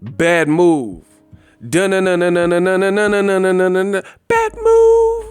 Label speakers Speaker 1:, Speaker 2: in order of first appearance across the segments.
Speaker 1: Bad move. Bad move.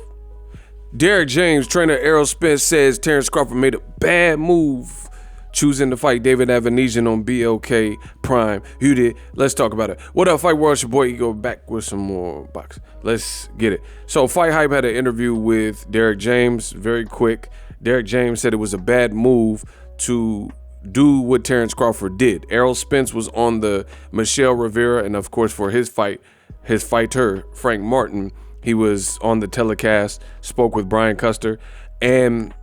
Speaker 1: Derrick James, trainer Errol Spence, says Terence Crawford made a bad move choosing to fight David AVANEYSAN on BOK Prime. You did. Let's talk about it. What up, Fight World? It's your boy Ego back with some more box. Let's get it. So Fight Hype had an interview with Derrick James, very quick. Derrick James said it was a bad move to do what Terence Crawford did. Errol Spence was on the Michelle Rivera, and of course for his fighter, Frank Martin, he was on the telecast, spoke with Brian Custer, and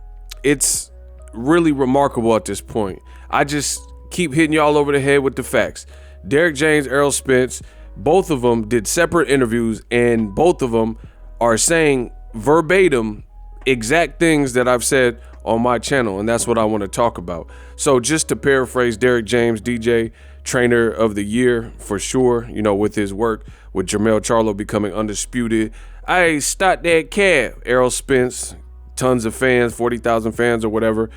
Speaker 1: it's really remarkable at this point. I just keep hitting y'all over the head with the facts. Derrick James, Errol Spence, both of them did separate interviews, and both of them are saying verbatim exact things that I've said on my channel, and that's what I want to talk about. So just to paraphrase Derrick James, DJ Trainer of the Year for sure, you know, with his work with Jermell Charlo becoming undisputed. I start that cab. Errol Spence, tons of fans, 40,000 fans or whatever.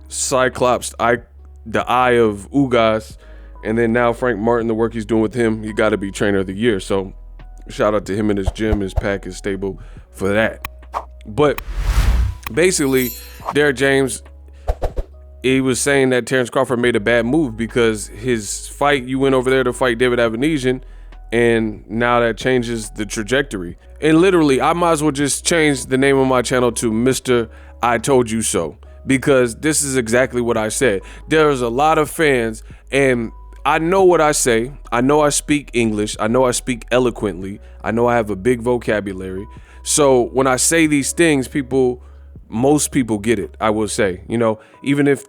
Speaker 1: Cyclops, the eye of Ugas, and then now Frank Martin, the work he's doing with him, you got to be Trainer of the Year. So shout out to him and his gym, his pack, his stable for that. But basically, Derrick James, he was saying that Terence Crawford made a bad move because his fight, you went over there to fight David AVANEYSAN, and now that changes the trajectory. And literally, I might as well just change the name of my channel to Mr. I Told You So, because this is exactly what I said. There's a lot of fans, and I know what I say. I know I speak English. I know I speak eloquently. I know I have a big vocabulary. So when I say these things, most people get it, I will say. You know, even if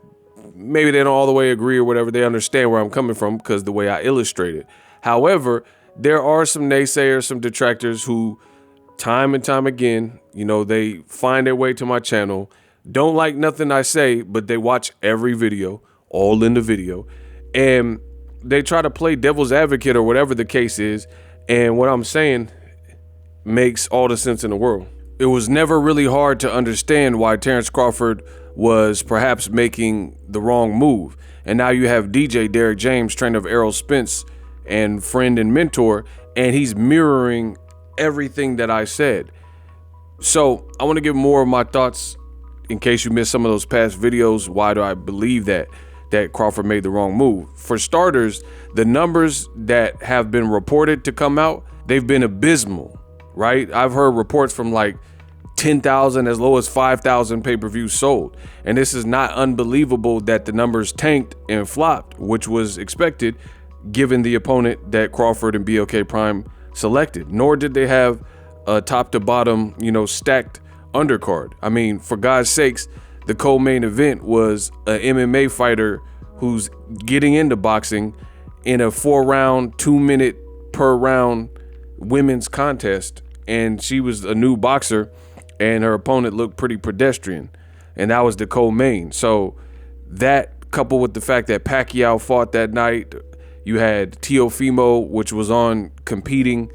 Speaker 1: maybe they don't all the way agree or whatever, they understand where I'm coming from because the way I illustrate it. However, there are some naysayers, some detractors who time and time again, you know, they find their way to my channel, don't like nothing I say, but they watch every video, all in the video, and they try to play devil's advocate or whatever the case is. And what I'm saying makes all the sense in the world. It was never really hard to understand why Terence Crawford was perhaps making the wrong move. And now you have DJ Derrick James, trainer of Errol Spence and friend and mentor, and he's mirroring everything that I said. So I want to give more of my thoughts in case you missed some of those past videos. Why do I believe that Crawford made the wrong move? For starters, the numbers that have been reported to come out, they've been abysmal, right? I've heard reports from like 10,000 as low as 5,000 pay-per-views sold. And this is not unbelievable that the numbers tanked and flopped, which was expected given the opponent that Crawford and BOK Prime selected. Nor did they have a top to bottom, you know, stacked undercard. I mean, for God's sakes, the co-main event was an MMA fighter who's getting into boxing in a 4-round, 2-minute per round women's contest. And she was a new boxer, and her opponent looked pretty pedestrian. And that was the co-main. So that, coupled with the fact that Pacquiao fought that night, you had Teofimo, which was on competing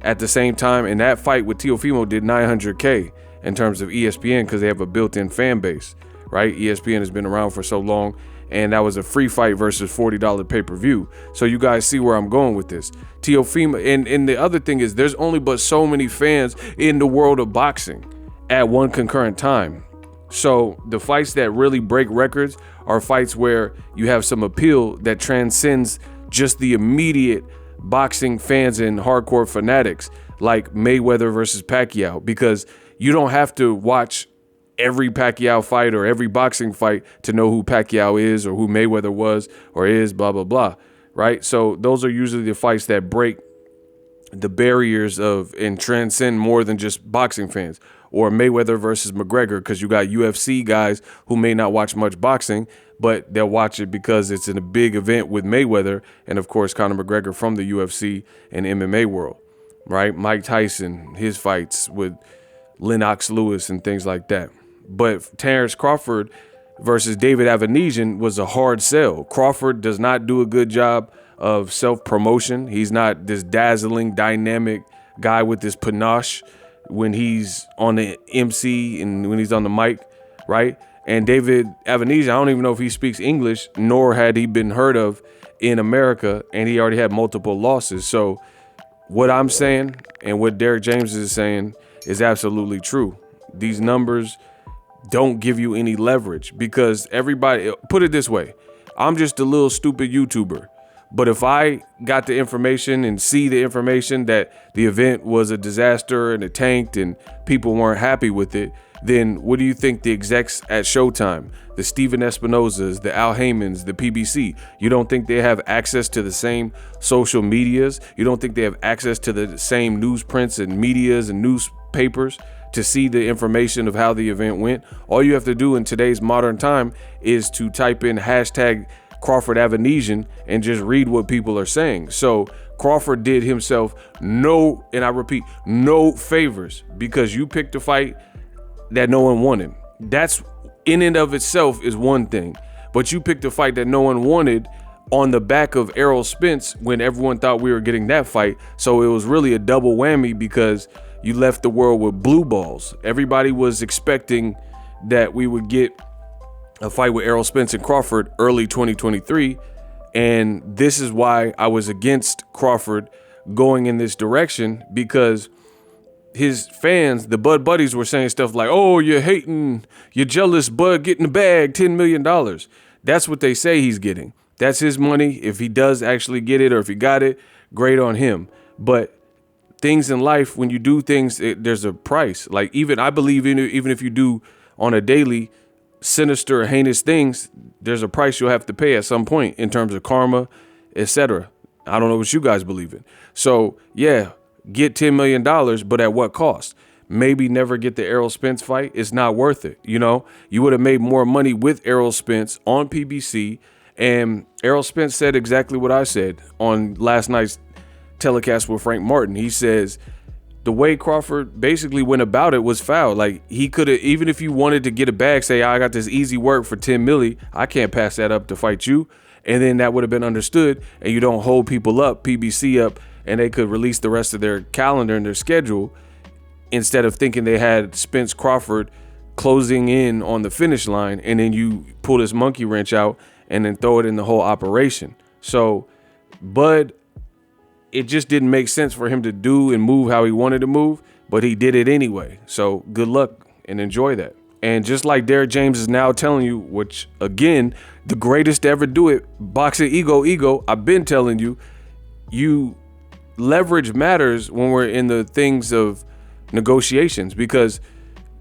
Speaker 1: at the same time. And that fight with Teofimo did 900K in terms of ESPN because they have a built-in fan base, right? ESPN has been around for so long. And that was a free fight versus $40 pay-per-view. So you guys see where I'm going with this. Teofimo, and the other thing is there's only but so many fans in the world of boxing at one concurrent time. So the fights that really break records are fights where you have some appeal that transcends just the immediate boxing fans and hardcore fanatics, like Mayweather versus Pacquiao, because you don't have to watch every Pacquiao fight or every boxing fight to know who Pacquiao is or who Mayweather was or is, blah, blah, blah, right? So those are usually the fights that break the barriers of and transcend more than just boxing fans. Or Mayweather versus McGregor, because you got UFC guys who may not watch much boxing, but they'll watch it because it's in a big event with Mayweather and, of course, Conor McGregor from the UFC and MMA world, right? Mike Tyson, his fights with Lennox Lewis and things like that. But Terence Crawford versus David AVANEYSAN was a hard sell. Crawford does not do a good job of self-promotion. He's not this dazzling, dynamic guy with this panache when he's on the MC and when he's on the mic, right? And David AVANEYSAN, I don't even know if he speaks English, nor had he been heard of in America, and he already had multiple losses. So what I'm saying and what Derrick James is saying is absolutely true. These numbers don't give you any leverage because everybody, put it this way, I'm just a little stupid YouTuber. But if I got the information and see the information that the event was a disaster and it tanked and people weren't happy with it, then what do you think the execs at Showtime, the Steven Espinosas, the Al Haymans, the PBC, you don't think they have access to the same social medias? You don't think they have access to the same newsprints and medias and newspapers to see the information of how the event went? All you have to do in today's modern time is to type in hashtag Crawford AVANEYSAN and just read what people are saying. So Crawford did himself no, and I repeat, no favors because you picked a fight that no one wanted. That's in and of itself is one thing, but you picked a fight that no one wanted on the back of Errol Spence when everyone thought we were getting that fight. So it was really a double whammy because you left the world with blue balls. Everybody was expecting that we would get a fight with Errol Spence and Crawford early 2023. And this is why I was against Crawford going in this direction, because his fans, the Bud buddies, were saying stuff like, oh, you're hating, you're jealous, Bud getting the bag, $10 million. That's what they say he's getting. That's his money. If he does actually get it, or if he got it, great on him. But things in life, when you do things, there's a price. Like I believe even if you do on a daily sinister, heinous things, there's a price you'll have to pay at some point in terms of karma, etc. I don't know what you guys believe in. So yeah, get $10 million, but at what cost? Maybe never get the Errol Spence fight. It's not worth it. You know, you would have made more money with Errol Spence on PBC. And Errol Spence said exactly what I said on last night's telecast with Frank Martin. He says the way Crawford basically went about it was foul. Like, he could have, even if you wanted to get a bag, say, I got this easy work for 10 milli, I can't pass that up to fight you. And then that would have been understood, and you don't hold people up, PBC up, and they could release the rest of their calendar and their schedule instead of thinking they had Spence Crawford closing in on the finish line, and then you pull this monkey wrench out and then throw it in the whole operation. So Bud, it just didn't make sense for him to do and move how he wanted to move, but he did it anyway. So good luck and enjoy that. And just like Derrick James is now telling you, which again, the greatest to ever do it, Boxingego, I've been telling you, leverage matters when we're in the things of negotiations, because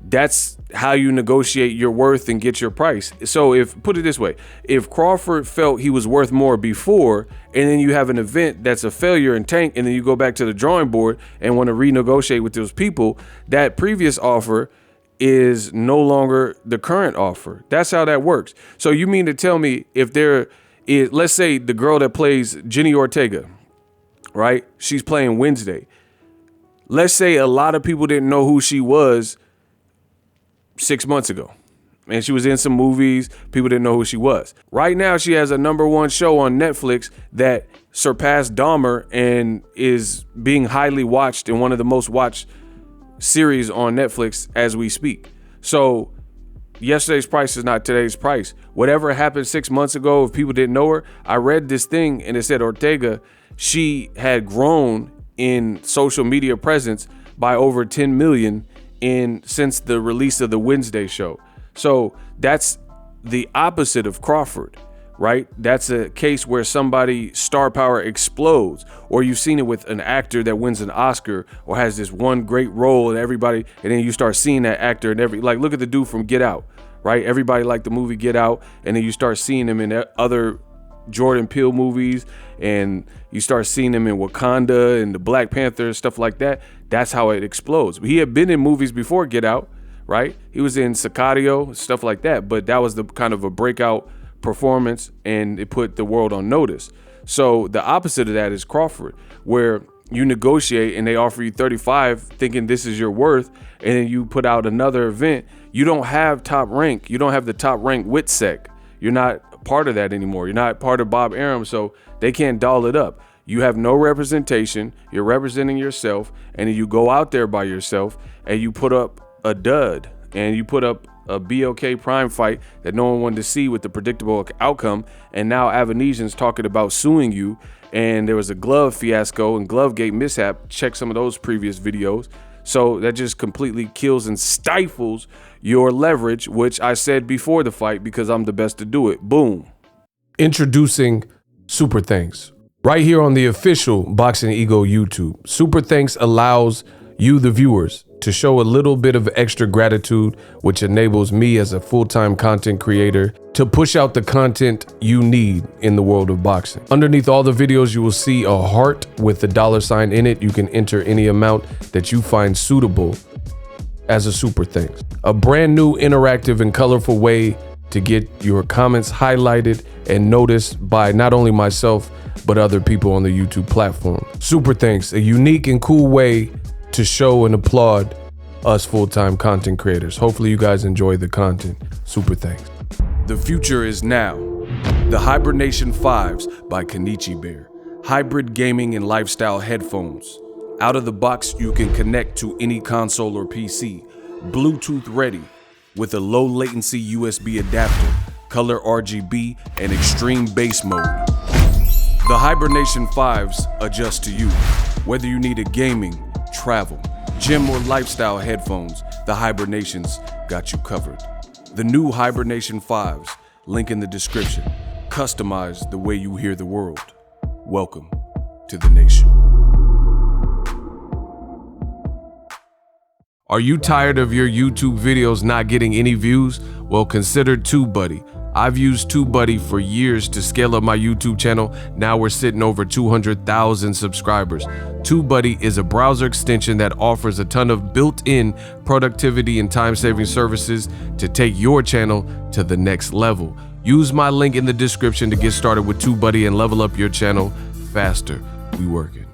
Speaker 1: that's how you negotiate your worth and get your price. So put it this way, if Crawford felt he was worth more before, and then you have an event that's a failure and tank, and then you go back to the drawing board and want to renegotiate with those people, that previous offer is no longer the current offer. That's how that works. So you mean to tell me if there is, let's say the girl that plays Jenny Ortega, right? She's playing Wednesday. Let's say a lot of people didn't know who she was 6 months ago, and she was in some movies. People didn't know who she was. Right now, she has a #1 show on Netflix that surpassed Dahmer and is being highly watched and one of the most watched series on Netflix as we speak. So yesterday's price is not today's price. Whatever happened 6 months ago, if people didn't know her, I read this thing and it said Ortega, she had grown in social media presence by over 10 million since the release of the Wednesday show. So that's the opposite of Crawford, right? That's a case where somebody star power explodes, or you've seen it with an actor that wins an Oscar or has this one great role and everybody, and then you start seeing that actor and like, look at the dude from Get Out, right? Everybody liked the movie Get Out, and then you start seeing him in other Jordan Peele movies, and you start seeing him in Wakanda and the Black Panther, stuff like that. That's how it explodes. He had been in movies before Get Out, right? He was in Sicario, stuff like that, but that was the kind of a breakout performance, and it put the world on notice. So the opposite of that is Crawford, where you negotiate and they offer you 35 thinking this is your worth, and then you put out another event. You don't have top rank. You don't have the top rank WITSEC. You're not part of that anymore. You're not part of Bob Arum, so they can't doll it up. You have no representation. You're representing yourself, and then you go out there by yourself and you put up a dud, and you put up a BOK Prime fight that no one wanted to see with the predictable outcome, and now AVANEYSAN's talking about suing you, and there was a glove fiasco and Glovegate mishap. Check some of those previous videos. So that just completely kills and stifles your leverage, which I said before the fight because I'm the best to do it. Boom. Introducing Super Thanks. Right here on the official Boxingego YouTube. Super Thanks allows you, the viewers, to show a little bit of extra gratitude, which enables me as a full-time content creator to push out the content you need in the world of boxing. Underneath all the videos, you will see a heart with a $sign in it. You can enter any amount that you find suitable as a super thanks. A brand new, interactive, and colorful way to get your comments highlighted and noticed by not only myself, but other people on the YouTube platform. Super thanks, a unique and cool way to show and applaud us full-time content creators. Hopefully you guys enjoy the content. Super thanks. The future is now. The Hibernation 5s by Kenichi Bear. Hybrid gaming and lifestyle headphones. Out of the box, you can connect to any console or PC. Bluetooth ready with a low latency USB adapter, color RGB, and extreme bass mode. The Hibernation 5s adjust to you. Whether you need a gaming, travel, gym, or lifestyle headphones, the Hibernations got you covered. The new Hibernation 5s, link in the description. Customize the way you hear the world. Welcome to the nation. Are you tired of your YouTube videos not getting any views? Well, consider TubeBuddy. I've used TubeBuddy for years to scale up my YouTube channel. Now we're sitting over 200,000 subscribers. TubeBuddy is a browser extension that offers a ton of built-in productivity and time-saving services to take your channel to the next level. Use my link in the description to get started with TubeBuddy and level up your channel faster. We working.